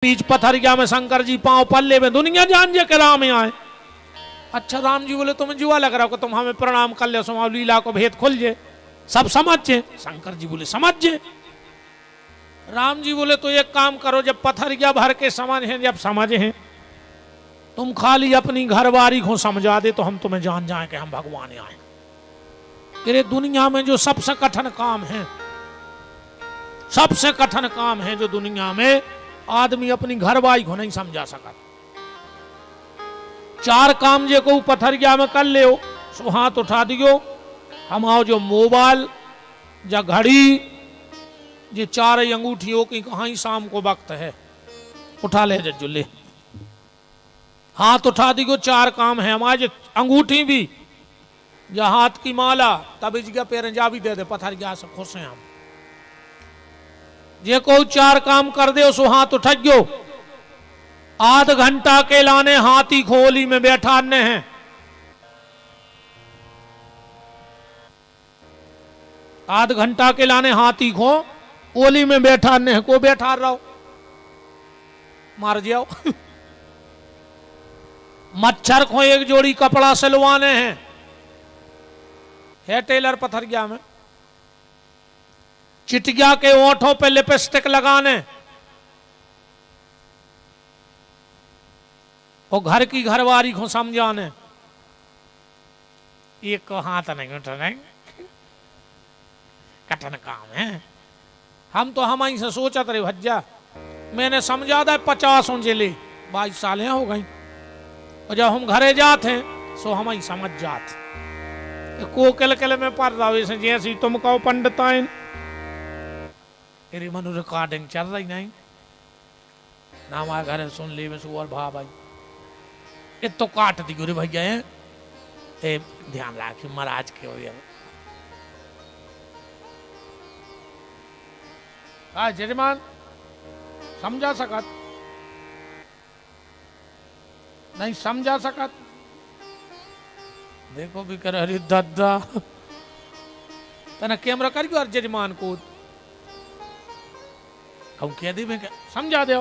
बीच पथरिया में शंकर जी पांव पल्ले में दुनिया जान जे के राम आए। अच्छा राम जी बोले तुम्हें जुआ लग रहा हो, तुम हमें प्रणाम कर ले, सुमाओ लीला को भेद खुल जे, सब समझ जे। शंकर जी बोले समझ जे। राम जी बोले तो एक काम करो, जब पथरिया भर के समझ हैं, जब समझ हैं, तुम खाली अपनी घरवारी को समझा दे तो हम तुम्हें जान जाए कि हम भगवान आए। तेरे दुनिया में जो सबसे कठिन काम है, सबसे कठिन काम है जो दुनिया में आदमी अपनी घरवारी को नहीं समझा सका। चार काम जे को पथरिया में कर ले, सो हाथ उठा दियो। हम आओ जो मोबाइल या घड़ी ये चार अंगूठियों की कहां ही शाम को वक्त है, उठा ले जुल्ले, हाथ उठा दियो। चार काम है हमारे, अंगूठी भी या हाथ की माला, तब इसका पेरंजा भी दे दे, पथरिया से खुश हैं हम। ये को चार काम कर दे, सो हाथ उठाइयो। आध घंटा के लाने हाथी खोली में बैठाने हैं। आध घंटा के लाने हाथी को ओली में बैठाने हैं। को बैठा रहो, मार जाओ। मच्छर को एक जोड़ी कपड़ा सिलवाने हैं, है टेलर पथरिया में। चिटिया के ओंठों पे लिपस्टिक लगाने, और घर की घरवारी को समझाने। एक को हाथ नहीं उठाने, कठिन काम है। हम तो हम से सोचत रहे भज्जा, मैंने समझा था 50 जिले 22 साल हो गई, और जब हम घरे जाते हैं सो हम ही समझ जाते। को किल में पढ़ रहा हो, जैसे तुम कहो पंडिताइन, तेरी मनु रिकॉर्डिंग चल रही नहीं ना, हमारे घर सुन ली में सुअर भा भाई, ये तो काट दी रे भैया है, ए ध्यान रखी महाराज के हो। जजमान समझा सकत नहीं, समझा सकत। देखो भी कर, अरे दादा तना कैमरा करियो और जजमान को हम कह दी, मैं समझा दे।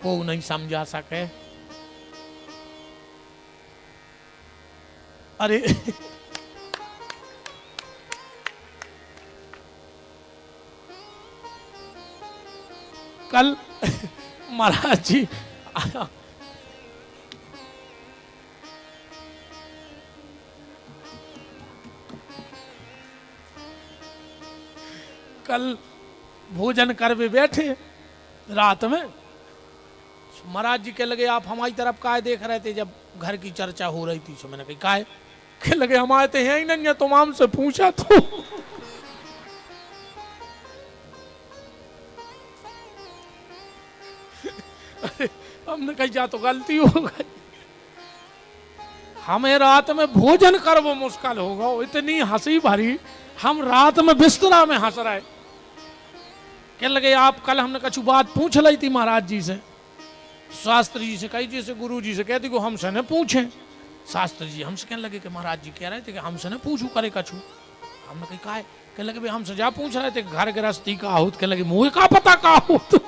को नहीं समझा सके। अरे कल महाराज जी कल भोजन कर भी बैठे रात में, महाराज जी के लगे आप हमारी तरफ काहे देख रहे थे जब घर की चर्चा हो रही थी। सो मैंने कही काहे, के लगे हमारे तो है ही नहीं है, तुम हमसे पूछा तो। हमने कही जा तो गलती हो गई, हमें रात में भोजन कर वो मुश्किल होगा। इतनी हंसी भरी, हम रात में बिस्तरा में हंस रहे। कह लगे आप कल हमने कछु बात पूछ ली थी महाराज जी से, शास्त्री जी से, कही जी से, गुरु जी से, कहती को हमसे न पूछे। शास्त्री जी हमसे कहने लगे कि महाराज जी कह रहे थे कि हमसे न पूछू करे कछु। हमने कही काहे, कह लगे भाई हमसे जा पूछ रहे थे घर गृहस्थी का आहुत। कह लगे मुझे का पता का आहुत।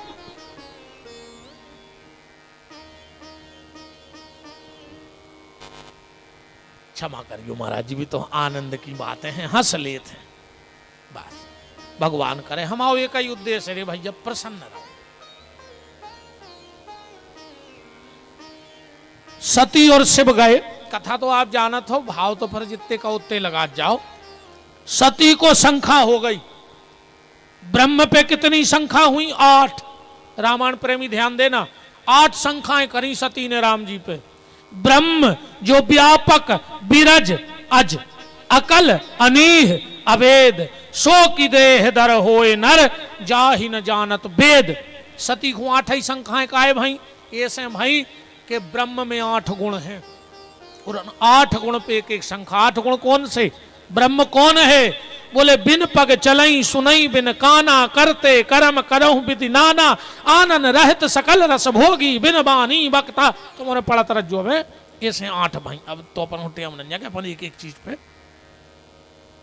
क्षमा करियो महाराज जी, भी तो आनंद की बातें हैं, हंस लेते हैं बस। भगवान करे हमारा एक ही उद्देश्य रे भैया, प्रसन्न रहो। सती और शिव गए, कथा तो आप जानत हो, भाव तो फिर जितने का उतने लगा जाओ। सती को शंखा हो गई, ब्रह्म पे कितनी शंखा हुई? 8। रामायण प्रेमी ध्यान देना, 8 शंखाएं करी सती ने राम जी पे। ब्रह्म जो व्यापक, विरज, अज, अकल, अनीह, अवेद, सो की देह दर होए नर, जाहि न जानत वेद। सती को 8 ही शंखाएं काहे भाई? ऐसे भाई कि ब्रह्म में 8 गुण हैं, और 8 गुण पे एक शंखा। 8 गुण कौन से? ब्रह्म कौन है? बोले बिन पग चलई सुनई बिन काना, करते कर्म करहु विधि नाना, आनन रहत सकल रस भोगी, बिन बानी बक्ता। तुम्हारे पढ़ा तरज्जो में ऐसे 8 भाई। अब तो अपन टेम नहीं अपन एक एक चीज पे।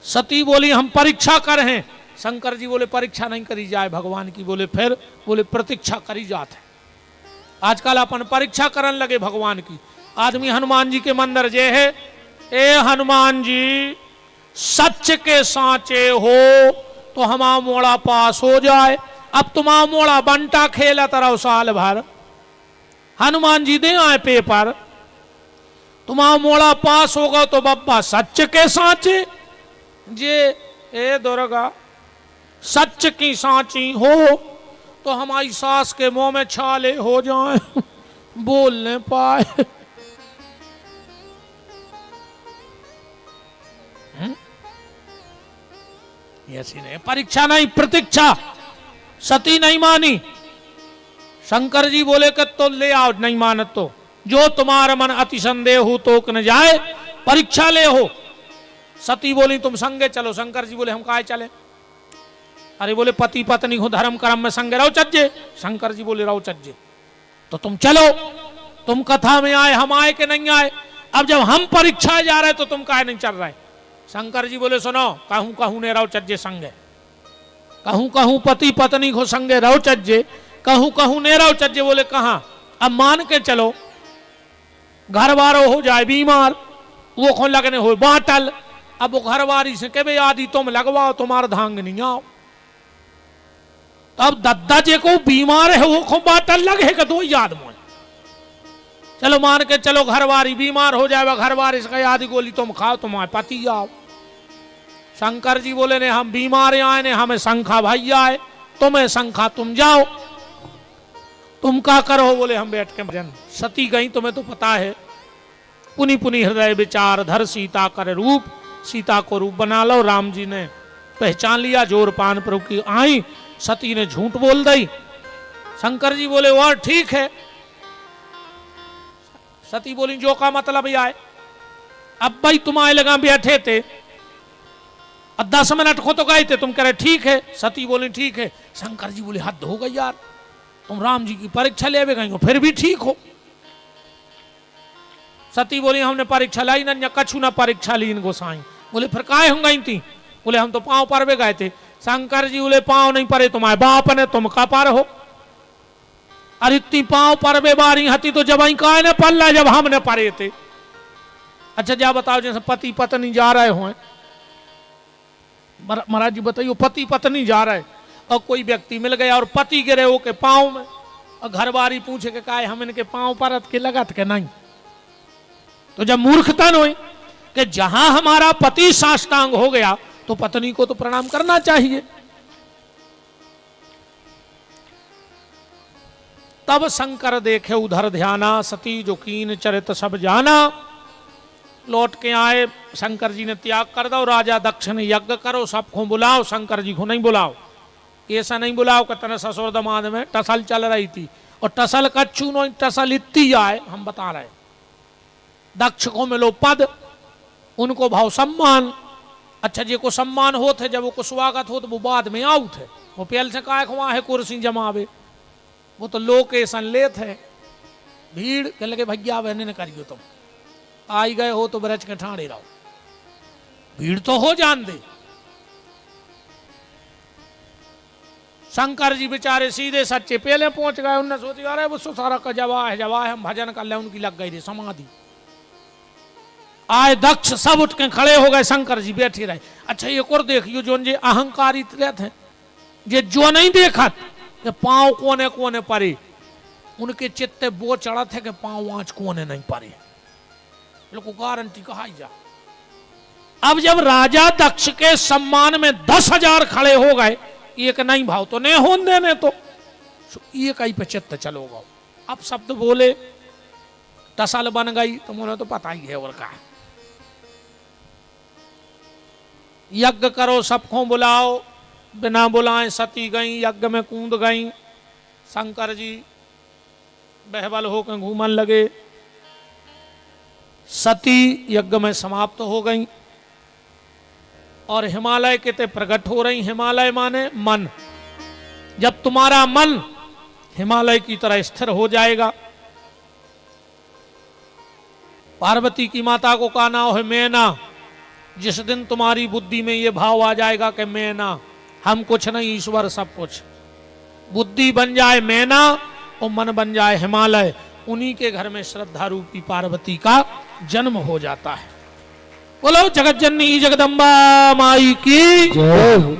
सती बोली हम परीक्षा कर हैं, शंकर जी बोले परीक्षा नहीं करी जाए भगवान की। बोले फिर? बोले प्रतीक्षा करी जात है। आजकल अपन परीक्षा करन लगे भगवान की। आदमी हनुमान जी के मंदिर जे है, ए हनुमान जी सच के सांचे हो तो हमारा मोड़ा पास हो जाए। अब तुम्हारा मोड़ा बंटा खेलत रहो साल भर, हनुमान जी दे आए पेपर, तुम्हारा मोड़ा पास होगा तो बब्बा सच के सांचे जे ए दुर्गा सच की सांची हो तो हमारी सास के मुंह में छाले हो जाए बोल न पाए। ऐसी नहीं, परीक्षा नहीं प्रतीक्षा। सती नहीं मानी, शंकर जी बोले कि तो ले आओ, नहीं मानत तो जो तुम्हारा मन अति संदेह हो तो न जाए, परीक्षा ले हो। सती बोली तुम संगे चलो। शंकर जी बोले हम काहे चले? अरे बोले पति पत्नी हो धर्म कर्म में संगे रहो चज्जे। शंकर जी बोले रहो चज्जे तो तुम चलो, तुम कथा में आए, हम आए कि नहीं आए? अब जब हम परीक्षा जा रहे तो तुम काहे नहीं चल रहे? शंकर जी बोले सुनो, कहूं कहूं ने रहो चज्जे संगे, कहूं कहूं पति पत्नी को संगे रहो चज्जे, कहूं कहूं ने रहो चज्जे। बोले कहां? अब मान के चलो घर वारो हो जाए बीमार, वो को लगने हो बाटल, अब वो घर वारी से कहे आदि तुम लगवाओ, तुम्हारा धांग नहीं आओ। तो अब दद्दा जे को बीमार है वो को बाटल लगे का दो याद मोए। चलो मान के चलो घर वारी बीमार हो जाएगा, घर वारी से कहे आदि गोली तुम खाओ, तुम्हारे पति आओ। शंकर जी बोले ने हम बीमार आए ने, हमें शंखा भाई आए, तुम्हें शंखा तुम जाओ, तुम क्या करो? बोले हम बैठ के भजन। सती गई, तुम्हें तो पता है, पुनि पुनि हृदय विचार धर सीता कर रूप, सीता को रूप बना लो। राम जी ने पहचान लिया, जोर पान प्रभु की आई, सती ने झूठ बोल दी। शंकर जी बोले और ठीक है। सती बोली जो का मतलब आए, अब भाई तुम आए लगा बैठे थे, 10 मिनट को तो गए थे, तुम कह रहे ठीक है। सती बोली ठीक है। शंकर जी बोले हद हो गई यार, तुम राम जी की परीक्षा ले गई हो फिर भी ठीक हो। सती बोली हमने परीक्षा लाई ना कछु ना परीक्षा ली इन गोसाई। बोले फिर काहे हम गई थी? बोले हम तो पांव परवे गए थे। शंकर जी बोले पांव नहीं परे तुम्हारे बाप ने, तुम का पार हो? अरे इतनी पांव परवे बारी हती तो जब ही काहे ने पल्ला जब हमने परे थे। अच्छा जा बताओ, जैसे पति पत्नी जा रहे हो, महाराज जी बताइए, पति पत्नी जा रहे और कोई व्यक्ति मिल गया और पति गिरे हो के पांव में, और घर बारी पूछे के काहे हम इनके पांव परत के लगत के नहीं। तो जब मूर्खता हुई कि जहां हमारा पति साष्टांग हो गया तो पत्नी को तो प्रणाम करना चाहिए। तब शंकर देखे उधर ध्याना, सती जो कीन चरित सब जाना। लौट के आए, शंकर जी ने त्याग कर दो, राजा दक्ष ने यज्ञ करो, सबको बुलाओ, शंकर जी को नहीं बुलाओ। ऐसा नहीं बुलाओ कि तने ससुर दमाद में टसल चल रही थी, और टसल कच्छू नो टसल इतनी आए, हम बता रहे। दक्ष को मिलो पद, उनको भाव सम्मान। अच्छा जी को सम्मान हो थे, जब वो को स्वागत हो तो वो बाद में आउ थे, वो पहले से काय वहां है कुर्सी जमावे, वो तो लोकेशन ले थे। भीड़ कह लगे भैया बहने ने करियो, तुम आई गए हो तो ब्रज के ठाणे रहो, भीड़ तो हो जान दे। शंकर जी बेचारे सीधे सच्चे पहले पहुंच गए, उनने सोचा अरे वो सारा का जवा है हम भजन कर ले, उनकी लग गई थी समाधि। आए दक्ष सब उठ के खड़े हो गए, शंकर जी बैठे रहे। अच्छा ये और देखियो जो जे अहंकारी थे, जे जो नहीं देखा कि पांव कोने कोने परे, उनके चित्ते वो चढ़ा थे कि पांव आंच कोने नहीं परे, लोग गारंटी कहा जा। अब जब राजा दक्ष के सम्मान में 10,000 खड़े हो गए, एक नहीं भाव तो नहीं होने देने, तो एक ही पे चित्त चलोगा। अब शब्द बोले, टसल बन गई, तो मुझे तो पता ही है और का। यज्ञ करो, सबको बुलाओ, बिना बुलाए सती गई, यज्ञ में कूद गई। शंकर जी बहबल होकर घूमन लगे, सती यज्ञ में समाप्त हो गई और हिमालय के ते प्रकट हो रही। हिमालय माने मन, जब तुम्हारा मन हिमालय की तरह स्थिर हो जाएगा। पार्वती की माता को कहा नाम है मैना, जिस दिन तुम्हारी बुद्धि में ये भाव आ जाएगा कि मैना, हम कुछ नहीं, ईश्वर सब कुछ। बुद्धि बन जाए मैना और मन बन जाए हिमालय, उन्हीं के घर में श्रद्धा रूपी पार्वती का जन्म हो जाता है। बोलो जगत जननी जगदम्बा माई की जय।